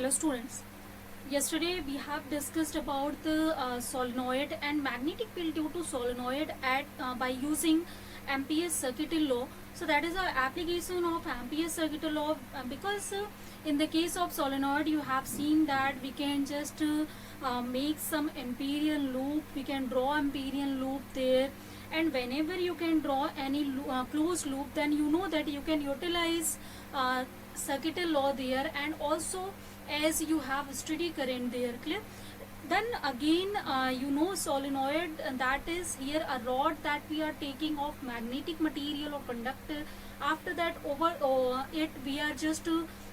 Hello students. Yesterday we have discussed about the solenoid and magnetic field due to solenoid at by using Ampere's circuit law. So that is our application of Ampere's circuit law because in the case of solenoid you have seen that we can just make some Amperian loop, we can draw Amperian loop there, and whenever you can draw any closed loop, then you know that you can utilize circuit law there, and also as you have steady current there. Clear? Then again solenoid, that is here a rod that we are taking of magnetic material or conductor. After that over it we are just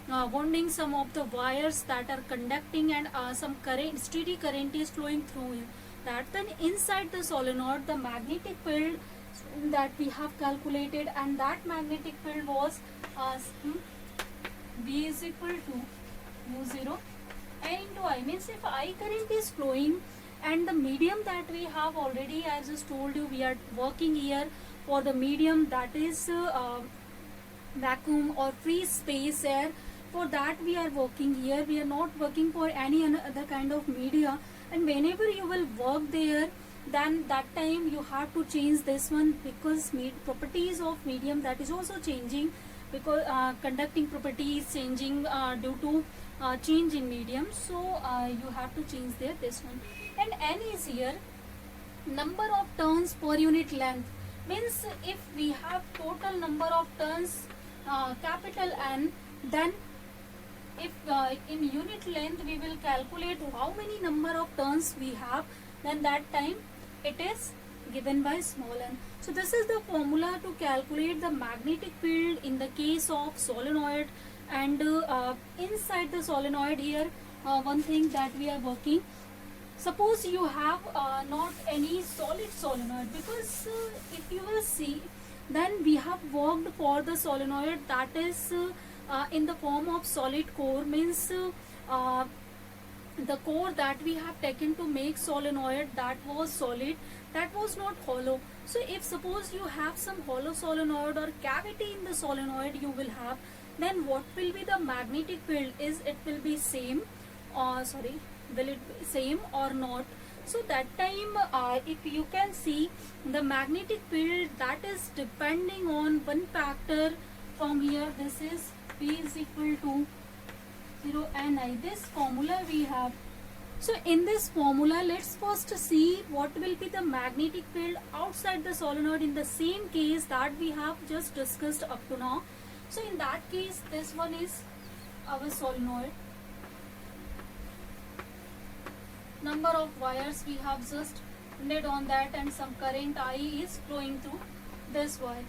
wounding some of the wires that are conducting, and some current, steady current is flowing through it. That then inside the solenoid the magnetic field that we have calculated, and that magnetic field was V is equal to mu0 I into I. Means if I current is flowing and the medium that we have already, I just told you, we are working here for the medium that is vacuum or free space air. For that we are working here, we are not working for any other kind of media. And whenever you will work there, then that time you have to change this one, because properties of medium that is also changing, because conducting property is changing due to change in medium. So you have to change there this one. And n is here number of turns per unit length. Means if we have total number of turns capital N, then if in unit length we will calculate how many number of turns we have, then that time it is given by small n. So this is the formula to calculate the magnetic field in the case of solenoid. And inside the solenoid here, one thing that we are working, suppose you have not any solid solenoid, because if you will see, then we have worked for the solenoid that is in the form of solid core. Means the core that we have taken to make solenoid, that was solid, that was not hollow. So if suppose you have some hollow solenoid or cavity in the solenoid you will have, then what will be the magnetic field? Is it will be same, will it be same or not? So that time if you can see, the magnetic field that is depending on one factor from here, this is P is equal to 0 Ni. This formula we have. So in this formula, let's first see what will be the magnetic field outside the solenoid in the same case that we have just discussed up to now. So in that case, this one is our solenoid. Number of wires we have just laid on that, and some current I is flowing through this wire.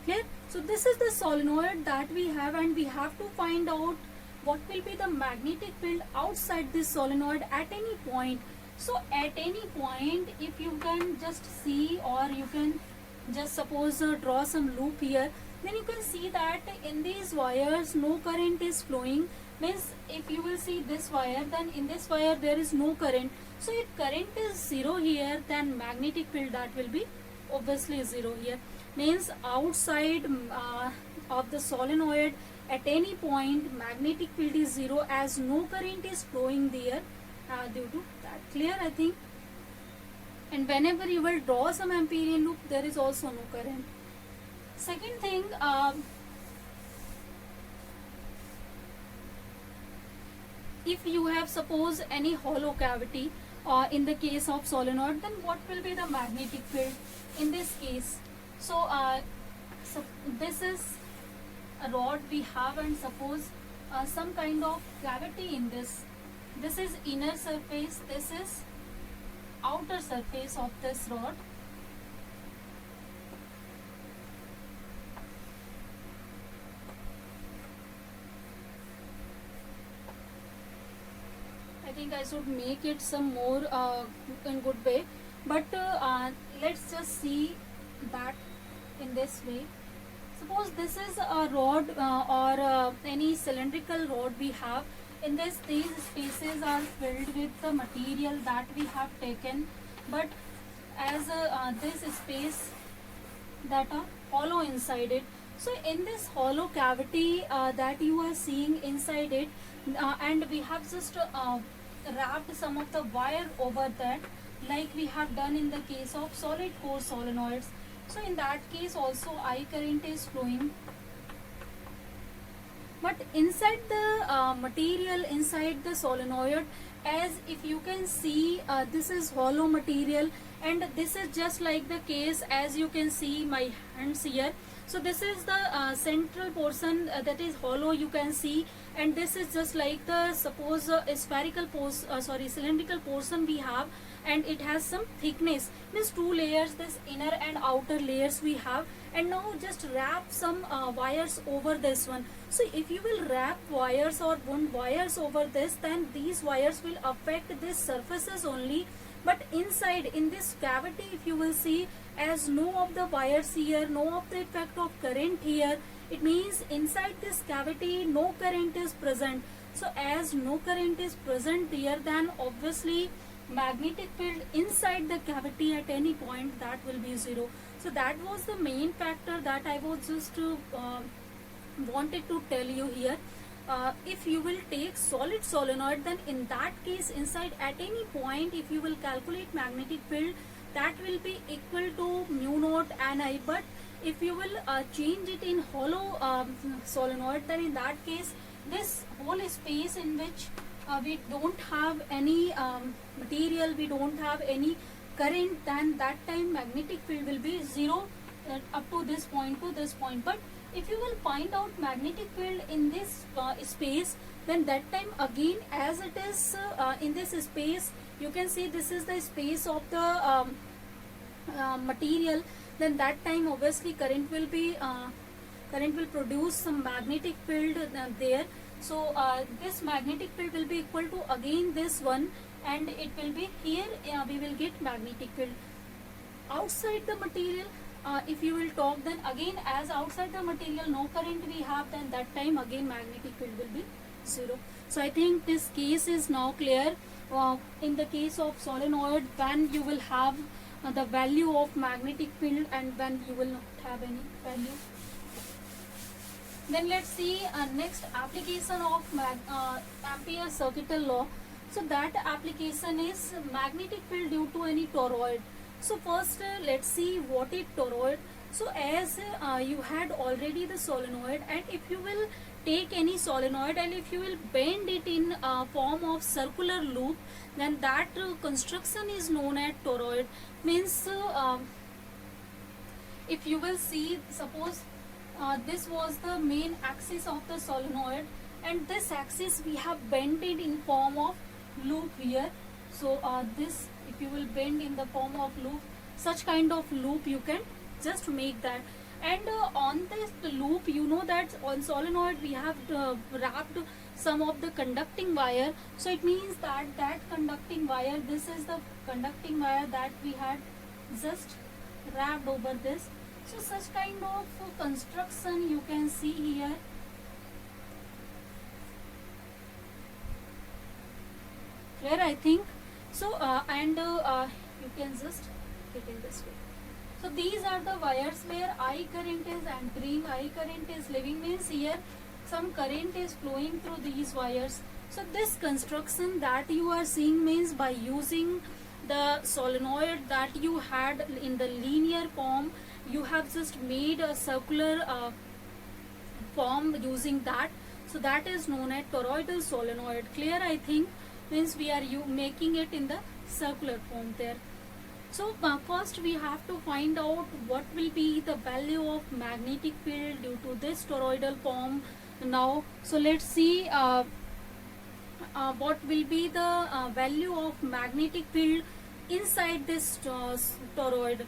Clear? So this is the solenoid that we have, and we have to find out what will be the magnetic field outside this solenoid at any point. So at any point, if you can just see, or you can just suppose draw some loop here, then you can see that in these wires no current is flowing. Means if you will see this wire, then in this wire there is no current. So if current is 0 here, then magnetic field that will be obviously 0 here. Means outside of the solenoid at any point magnetic field is 0, as no current is flowing there due to that. Clear, I think? And whenever you will draw some Amperian loop, there is also no current. Second thing, if you have suppose any hollow cavity in the case of solenoid, then what will be the magnetic field in this case? So this is a rod we have, and suppose some kind of cavity in this. This is inner surface, this is outer surface of this rod. I think I should make it some more in good way, but let's just see that in this way. Suppose this is a rod or any cylindrical rod we have. In this, these spaces are filled with the material that we have taken, but as this space that are hollow inside it. So in this hollow cavity that you are seeing inside it, and we have just wrapped some of the wire over that, like we have done in the case of solid core solenoids. So in that case also I current is flowing, but inside the material, inside the solenoid, as if you can see, this is hollow material, and this is just like the case as you can see my hands here. So this is the central portion that is hollow, you can see, and this is just like the suppose spherical cylindrical portion we have, and it has some thickness, means two layers, this inner and outer layers we have. And now just wrap some wires over this one. So if you will wrap wires or wound wires over this, then these wires will affect these surfaces only, but inside in this cavity, if you will see, as no of the wires here, no of the effect of current here, it means inside this cavity no current is present. So as no current is present here, then obviously magnetic field inside the cavity at any point, that will be zero. So that was the main factor that I was just wanted to tell you here. If you will take solid solenoid, then in that case inside at any point, if you will calculate magnetic field, that will be equal to mu naught Ni. But if you will change it in hollow solenoid, then in that case this whole space in which we don't have any material, we don't have any current, then that time magnetic field will be zero up to this point to this point. But if you will find out magnetic field in this space, then that time again, as it is in this space, you can see this is the space of the material, then that time obviously current will produce some magnetic field there. So this magnetic field will be equal to again this one, and it will be here, we will get magnetic field. Outside the material, if you will talk, then again as outside the material no current we have, then that time again magnetic field will be zero. So I think this case is now clear. In the case of solenoid, when you will have the value of magnetic field and when you will not have any value. Then let's see next application of Ampere's circuital law. So that application is magnetic field due to any toroid. So first let's see what is toroid. So as you had already the solenoid, and if you will take any solenoid and if you will bend it in form of circular loop, then that construction is known as toroid. Means if you will see, suppose this was the main axis of the solenoid, and this axis we have bent it in form of loop here. So this, if you will bend in the form of loop, such kind of loop you can just make that. And on this loop, you know that on solenoid we have wrapped some of the conducting wire. So it means that that conducting wire, this is the conducting wire that we had just wrapped over this. So such kind of construction you can see here. Clear, I think. So you can just get in this way. So these are the wires where I current is entering, I current is leaving, means here some current is flowing through these wires. So this construction that you are seeing means by using the solenoid that you had in the linear form, you have just made a circular form using that. So that is known as toroidal solenoid. Clear, I think, means we are making it in the circular form there. So first we have to find out what will be the value of magnetic field due to this toroidal form now. So let's see what will be the value of magnetic field inside this toroid.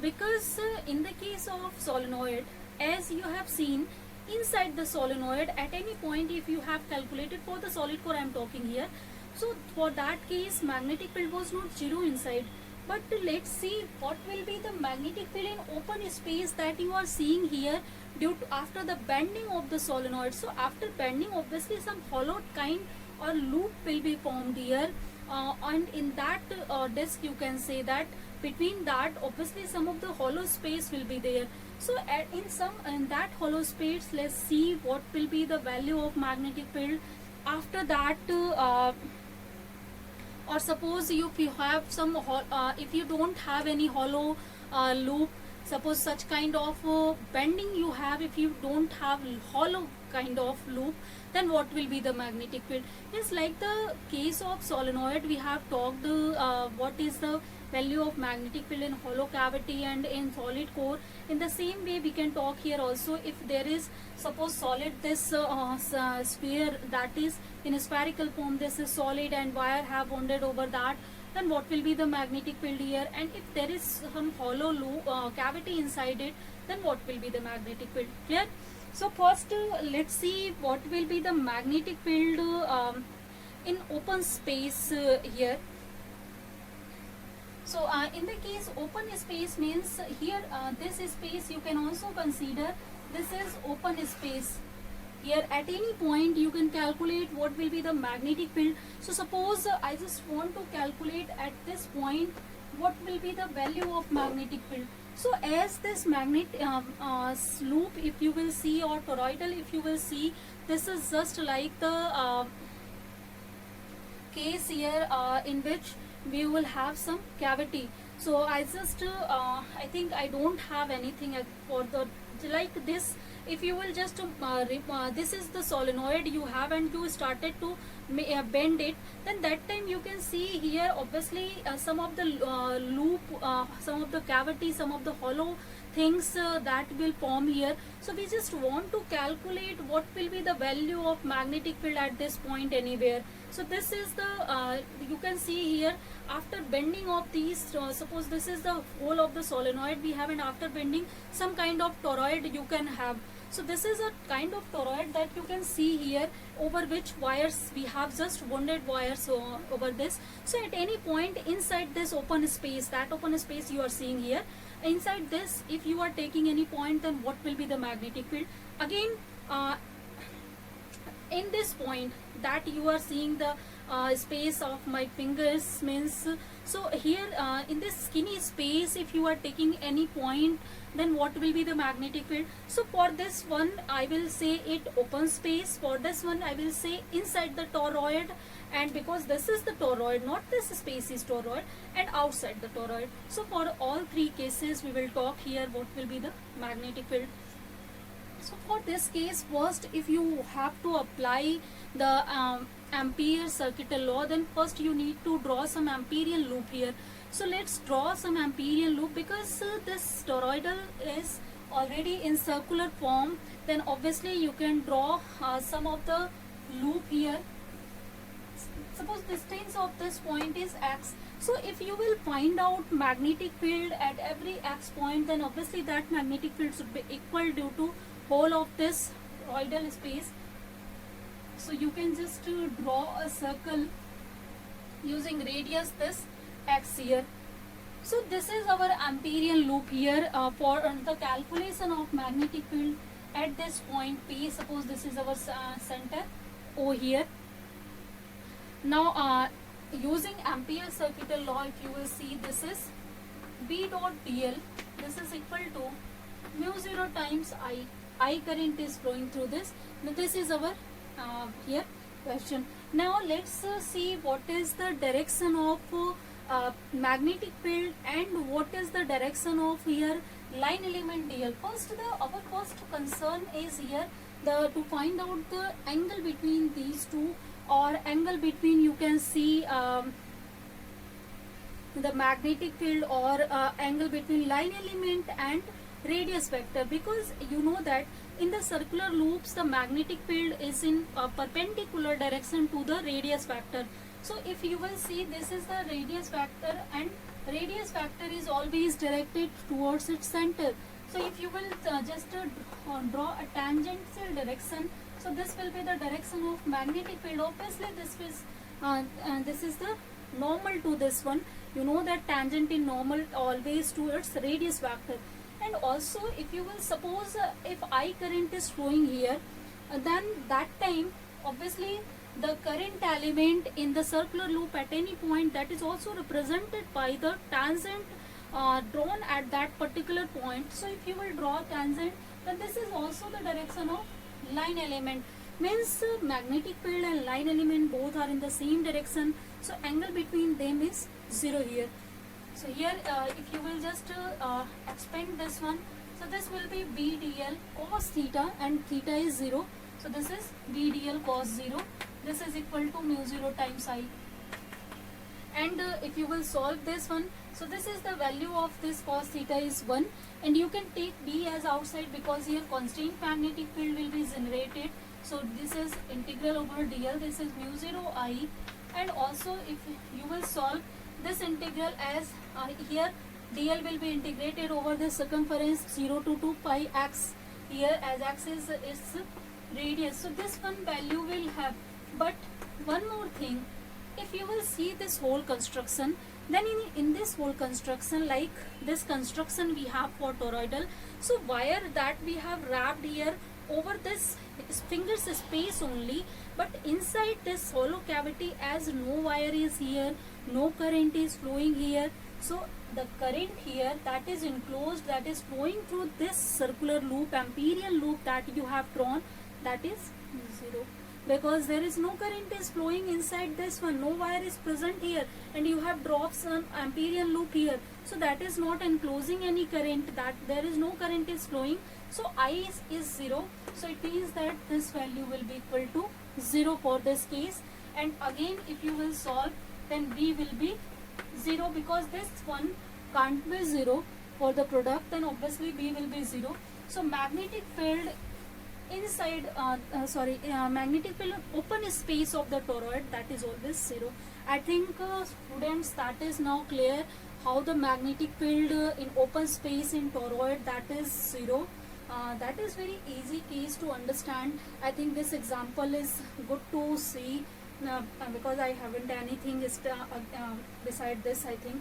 Because in the case of solenoid, as you have seen, inside the solenoid at any point, if you have calculated for the solid core I am talking here, so for that case magnetic field was not zero inside. But let's see what will be the magnetic field in open space that you are seeing here due to after the bending of the solenoid. So after bending, obviously some hollowed kind or loop will be formed here, and in that disc you can say that between that obviously some of the hollow space will be there. So in that hollow space, let's see what will be the value of magnetic field. after that or suppose if you have some if you don't have any hollow loop, suppose such kind of bending you have, if you don't have hollow kind of loop, then what will be the magnetic field? It's like the case of solenoid we have talked what is the value of magnetic field in hollow cavity and in solid core. In the same way we can talk here also. If there is suppose solid, this sphere that is in a spherical form, this is solid and wire have bonded over that, then what will be the magnetic field here? And if there is some hollow loop cavity inside it, then what will be the magnetic field? Clear? So first let's see what will be the magnetic field in open space here. So in the case open space means here this space you can also consider this is open space. Here at any point you can calculate what will be the magnetic field. So suppose I just want to calculate at this point what will be the value of magnetic field. So as this magnet loop, if you will see, or toroidal if you will see, this is just like the case here in which we will have some cavity. So I just I think I don't have anything for the like this. If you will just this is the solenoid you have and you started to bend it, then that time you can see here obviously some of the loop, some of the cavity, some of the hollow things that will form here. So we just want to calculate what will be the value of magnetic field at this point anywhere. So this is the you can see here after bending of these suppose this is the whole of the solenoid we have, and after bending some kind of toroid you can have. So this is a kind of toroid that you can see here, over which wires we have just bonded wires over this. So at any point inside this open space, that open space you are seeing here, inside this if you are taking any point, then what will be the magnetic field? Again in this point that you are seeing the space of my fingers means, so here in this skinny space if you are taking any point, then what will be the magnetic field? So for this one I will say it open space, for this one I will say inside the toroid, and because this is the toroid, not this space is toroid, and outside the toroid. So for all three cases we will talk here what will be the magnetic field. So for this case, first if you have to apply the Ampere circuital law, then first you need to draw some Amperian loop here. So let's draw some Amperian loop, because this toroidal is already in circular form, then obviously you can draw some of the loop here. Suppose distance of this point is x. So if you will find out magnetic field at every x point, then obviously that magnetic field should be equal due to whole of this toroidal space. So you can just draw a circle using radius this x here. So this is our Amperian loop here for the calculation of magnetic field at this point P. Suppose this is our center O here. Now using Ampere circuital law, if you will see, this is B dot dl, this is equal to mu 0 times I current is flowing through this. Now this is our here question. Now let's see what is the direction of magnetic field and what is the direction of here line element dl. First our first concern is here to find out the angle between these two, or angle between, you can see the magnetic field, or angle between line element and radius vector, because you know that in the circular loops the magnetic field is in a perpendicular direction to the radius vector. So if you will see, this is the radius vector, and radius vector is always directed towards its center. So if you will just draw a tangential direction, so this will be the direction of magnetic field. Obviously this is the normal to this one. You know that tangent is normal always towards radius vector. And also if you will suppose if I current is flowing here, then that time obviously the current element in the circular loop at any point, that is also represented by the tangent drawn at that particular point. So if you will draw tangent, then this is also the direction of line element. means magnetic field and line element both are in the same direction, so angle between them is 0 here. So here if you will just expand this one, so this will be b dl cos theta, and theta is 0, so this is b dl cos 0. This is equal to mu 0 times I. And if you will solve this one, so this is the value of this cos theta is 1, and you can take b as outside because here constant magnetic field will be generated. So this is integral over dl, this is mu 0 I. And also if you will solve this integral as here dl will be integrated over the circumference 0 to 2 pi x, here as x is its radius, so this one value will have. But one more thing, if you will see this whole construction, then in this whole construction, like this construction we have for toroidal, so wire that we have wrapped here over this fingers space only, but inside this hollow cavity, as no wire is here, no current is flowing here, so the current here that is enclosed, that is flowing through this circular loop, amperial loop that you have drawn, that is 0, because there is no current is flowing inside this one, no wire is present here, and you have dropped some amperial loop here, so that is not enclosing any current, that there is no current is flowing, so I is 0, so it means that this value will be equal to 0 for this case. And again if you will solve, then b will be 0, because this one can't be 0 for the product, then obviously b will be 0. So magnetic field inside magnetic field open space of the toroid, that is always 0. I think students, that is now clear how the magnetic field in open space in toroid, that is 0. That is very easy case to understand. I think this example is good to see because I haven't anything beside this, I think.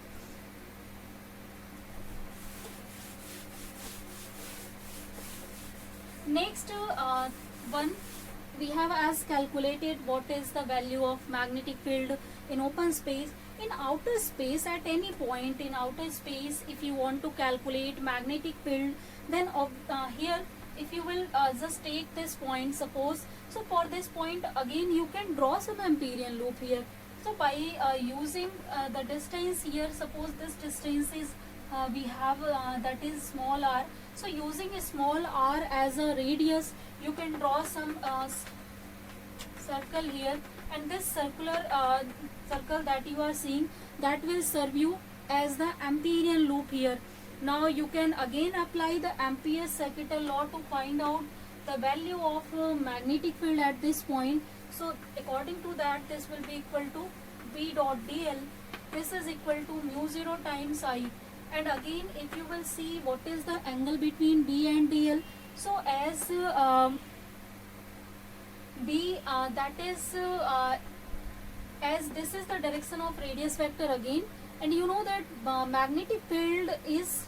Next one, we have as calculated what is the value of magnetic field in open space. In outer space, at any point in outer space, if you want to calculate magnetic field, then here if you will just take this point, suppose, so for this point again you can draw some amperial loop here. So by using the distance here, suppose this distance is we have that is small r, so using a small r as a radius, you can draw some circle here, and this circular circle that you are seeing, that will serve you as the amperial loop here. Now you can again apply the Ampere's circuital law to find out the value of magnetic field at this point. So according to that, this will be equal to B dot dl. This is equal to mu 0 times I. And again if you will see what is the angle between B and dl, so as B that is as this is the direction of radius vector again, and you know that magnetic field is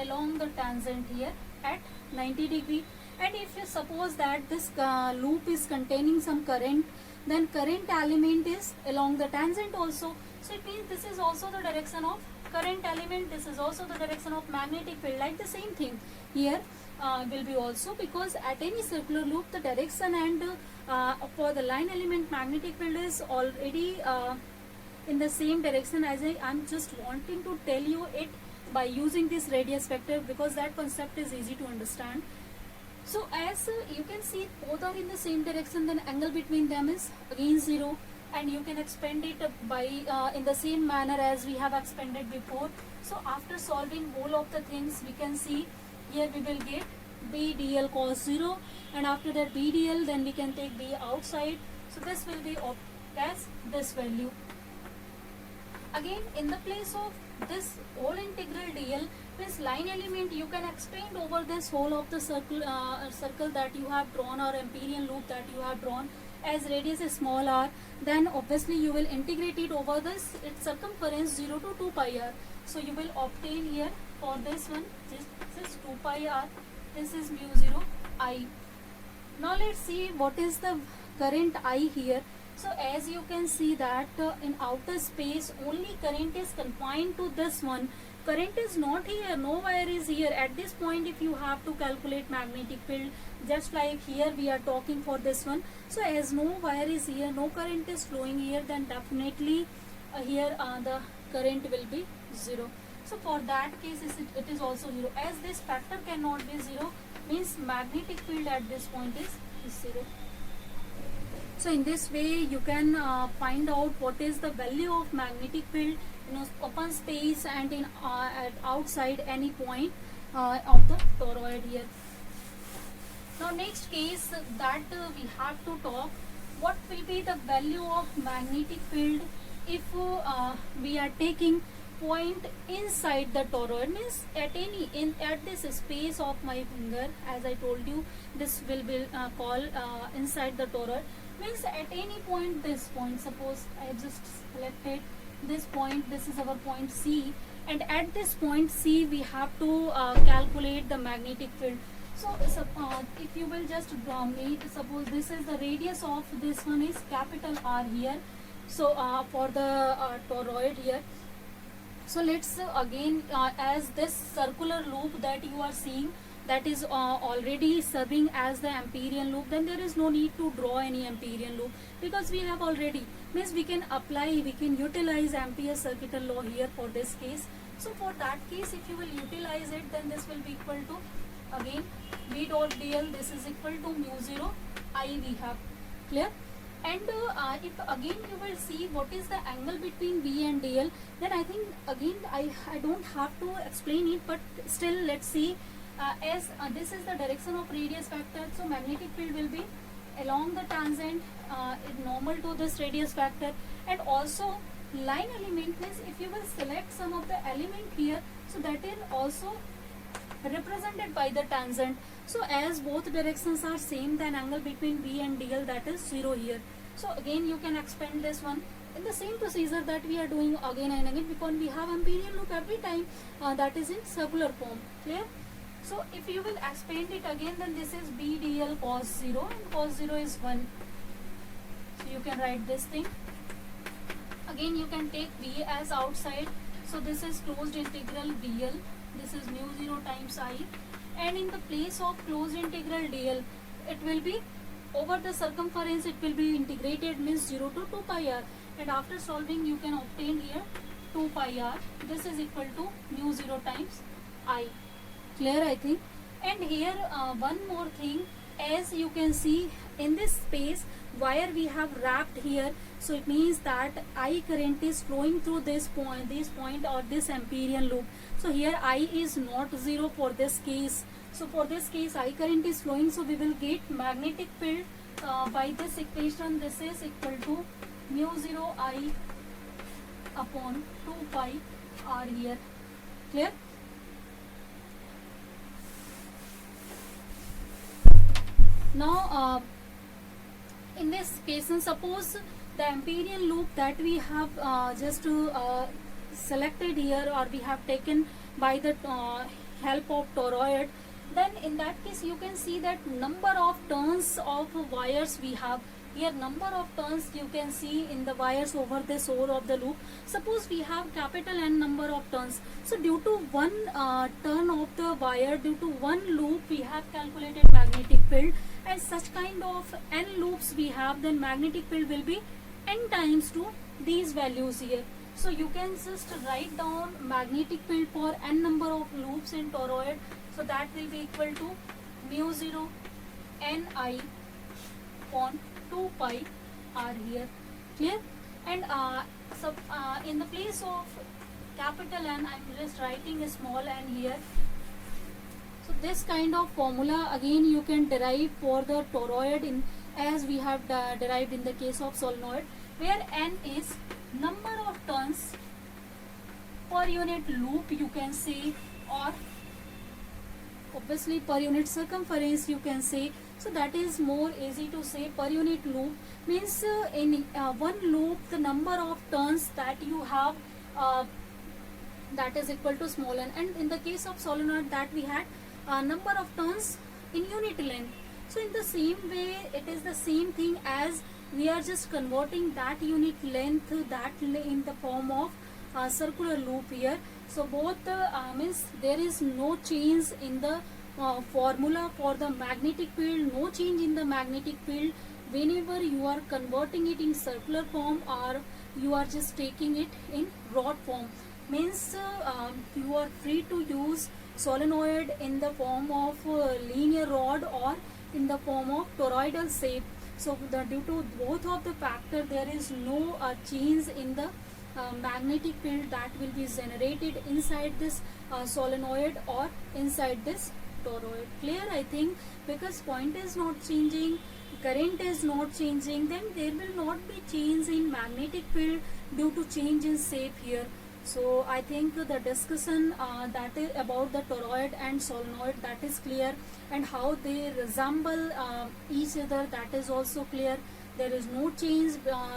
along the tangent here at 90 degree, and if you suppose that this loop is containing some current, then current element is along the tangent also, so it means this is also the direction of current element, this is also the direction of magnetic field. Like the same thing here will be also, because at any circular loop the direction and for the line element magnetic field is already in the same direction, as I'm just wanting to tell you it by using this radius vector, because that concept is easy to understand. So as you can see both are in the same direction, then angle between them is again 0, and you can expand it by in the same manner as we have expanded before. So after solving whole of the things, we can see here we will get B dl cos 0, and after that B dl, then we can take B outside, so this will be as this value. Again in the place of this whole integral dl means line element, you can expand over this whole of the circle that you have drawn, or amperial loop that you have drawn, as radius is small r, then obviously you will integrate it over this its circumference 0 to 2 pi r. So you will obtain here for this one, this is 2 pi r, this is mu 0 I. Now let's see what is the current I here. So as you can see that in outer space only current is confined to this one, current is not here, no wire is here. At this point, if you have to calculate magnetic field, just like here we are talking for this one, so as no wire is here, no current is flowing here, then definitely here the current will be 0. So for that case it is also 0. As this factor cannot be 0, means magnetic field at this point is 0. So in this way you can find out what is the value of magnetic field in open space and in at outside any point of the toroid here. Now next case that we have to talk, what will be the value of magnetic field if we are taking point inside the toroid, means at any at this space of my finger, as I told you, this will be called inside the toroid, means at any point, this point, suppose I have just selected this point, this is our point C, and at this point C we have to calculate the magnetic field. So if you will just draw me, suppose this is the radius of this one is capital R here, so for the toroid here. So let's again as this circular loop that you are seeing, that is already serving as the Amperian loop, then there is no need to draw any Amperian loop, because we have already, means we can apply, we can utilize Ampere's circuital law here for this case. So for that case, if you will utilize it, then this will be equal to again V dot dl, this is equal to mu 0 I we have, clear? And if again you will see what is the angle between V and dl, then I think again I don't have to explain it, but still let's see. As this is the direction of radius factor, so magnetic field will be along the tangent normal to this radius factor. And also line element, means if you will select some of the element here, so that is also represented by the tangent. So as both directions are same, then angle between V and dl, that is 0 here. So again you can expand this one in the same procedure that we are doing again and again, because we have Amperian loop every time, that is in circular form, clear? So if you will expand it again, then this is B dl cos 0, and cos 0 is 1. So you can write this thing. Again you can take V as outside, so this is closed integral dl, this is mu 0 times I, and in the place of closed integral dl, it will be over the circumference, it will be integrated, means 0 to 2 pi r, and after solving you can obtain here 2 pi r, this is equal to mu 0 times I, clear I think. And here one more thing, as you can see in this space wire we have wrapped here, so it means that I current is flowing through this point or this Amperian loop. So here I is not 0 for this case, so for this case I current is flowing, so we will get magnetic field by this equation, this is equal to mu 0 I upon 2 pi r here, clear? Now in this case, suppose the Amperian loop that we have just selected here, or we have taken by the help of toroid, then in that case you can see that number of turns of wires we have here, number of turns you can see in the wires over the soul of the loop. Suppose we have capital N number of turns, so due to one turn of the wire, due to one loop, we have calculated magnetic field, and such kind of N loops we have, then magnetic field will be N times to these values here. So you can just write down magnetic field for N number of loops in toroid, so that will be equal to mu 0 Ni upon 2 pi r here, clear? And in the place of capital N, I am just writing a small n here. So this kind of formula again you can derive for the toroid, in as we have derived in the case of solenoid, where n is number of turns per unit loop you can say, or obviously per unit circumference you can say. So that is more easy to say. Per unit loop means in one loop the number of turns that you have, that is equal to small n, and in the case of solenoid that we had number of turns in unit length. So in the same way it is the same thing, as we are just converting that unit length that in the form of circular loop here. So both means there is no change in the formula for the magnetic field, no change in the magnetic field whenever you are converting it in circular form or you are just taking it in rod form. Means you are free to use solenoid in the form of linear rod or in the form of toroidal shape. So due to both of the factor, there is no change in the magnetic field that will be generated inside this solenoid or inside this toroid. Clear, I think, because point is not changing, current is not changing, then there will not be change in magnetic field due to change in shape here. So I think the discussion that is about the toroid and solenoid, that is clear, and how they resemble each other, that is also clear. There is no change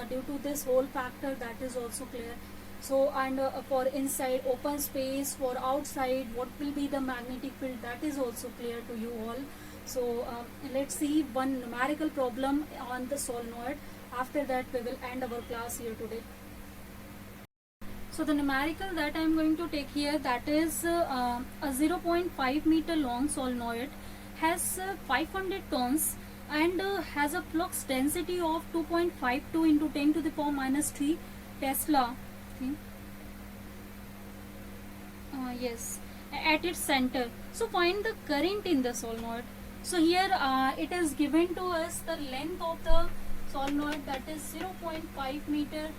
due to this whole factor, that is also clear. So and for inside open space, for outside what will be the magnetic field, that is also clear to you all. So let's see one numerical problem on the solenoid. After that we will end our class here today. So the numerical that I am going to take here, that is a 0.5 meter long solenoid, has 500 turns and has a flux density of 2.52 into 10 to the power minus 3 Tesla. Okay. Yes, at its center. So find the current in the solenoid. So here it is given to us the length of the solenoid, that is 0.5 meter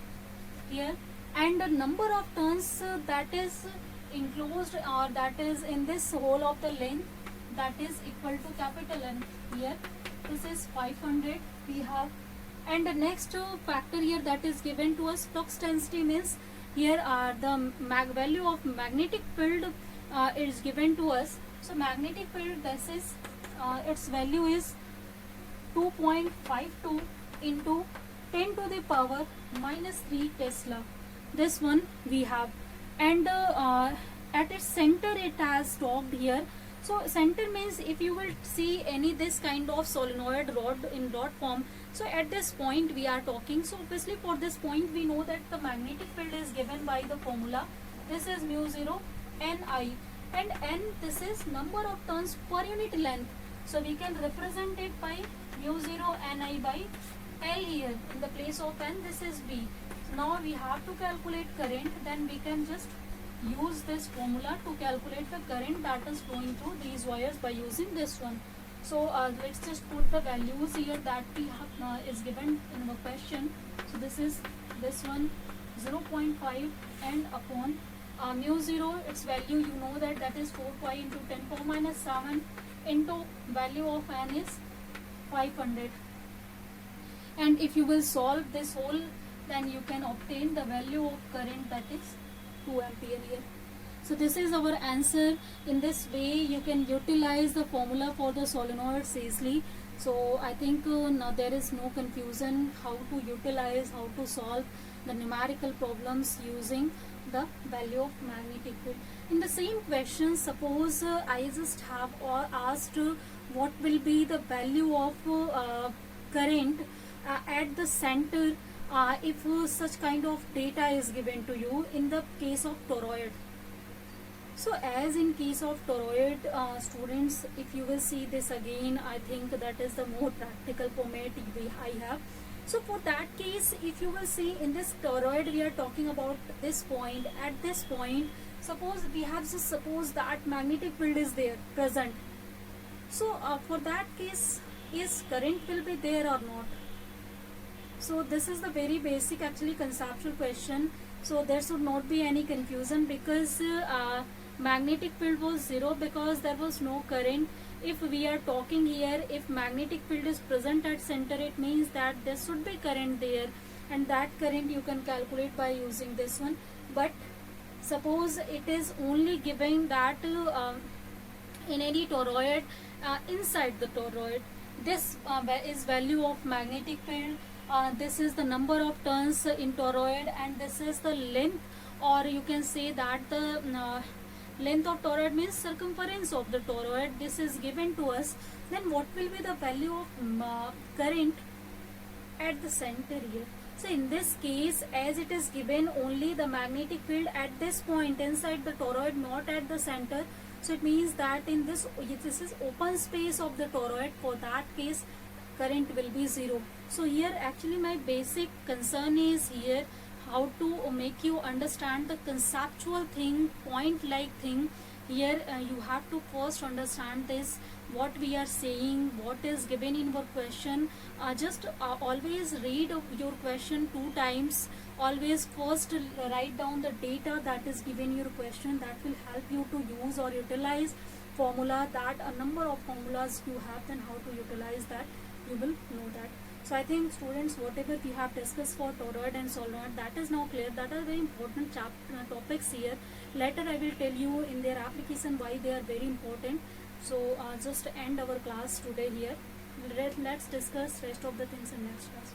here, and the number of turns that is enclosed or that is in this whole of the length, that is equal to capital N. Here this is 500 we have, and the next factor here that is given to us, flux density, means here are the value of magnetic field is given to us. So magnetic field, this is its value is 2.52 into 10 to the power minus 3 Tesla. This one we have, and at its center it has talked here. So center means if you will see any this kind of solenoid rod in rod form, so at this point we are talking. So obviously for this point we know that the magnetic field is given by the formula. This is mu 0 Ni, and N, this is number of turns per unit length. So we can represent it by mu 0 Ni by L here in the place of N. This is B. Now we have to calculate current, then we can just use this formula to calculate the current that is flowing through these wires by using this one. So let's just put the values here that we have is given in the question. So this is this one 0.5 and upon mu 0, its value you know that is 4 pi into 10 power minus 7 into value of N is 500. And if you will solve this whole, then you can obtain the value of current, that is 2 ampere here. So this is our answer. In this way you can utilize the formula for the solenoids easily. So I think now there is no confusion how to utilize, how to solve the numerical problems using the value of magnetic field. In the same question, suppose I just have asked what will be the value of current at the center if such kind of data is given to you in the case of toroid. So as in case of toroid, students, if you will see this again, I think that is the more practical format I have. So for that case, if you will see in this toroid, we are talking about this point. At this point, suppose we have just suppose that magnetic field is there present. So for that case, is current will be there or not? So this is the very basic actually conceptual question. So there should not be any confusion, because magnetic field was 0 because there was no current. If we are talking here, if magnetic field is present at center, it means that there should be current there, and that current you can calculate by using this one. But suppose it is only giving that in any toroid, inside the toroid, this is value of magnetic field, this is the number of turns in toroid, and this is the length, or you can say that the length of toroid means circumference of the toroid. This is given to us. Then what will be the value of current at the center here. So in this case, as it is given only the magnetic field at this point inside the toroid, not at the center, so it means that in this is open space of the toroid. For that case, current will be zero. So here actually my basic concern is here how to make you understand the conceptual thing, point like thing. Here you have to first understand this, what we are saying, what is given in your question. Just always read your question 2 times. Always first write down the data that is given in your question. That will help you to use or utilize formula, that a number of formulas you have, then how to utilize that you will know that. So I think students, whatever we have discussed for toroid and solenoid, that is now clear. That are very important topics here. Later I will tell you in their application why they are very important. So just end our class today here. Let's discuss rest of the things in next class.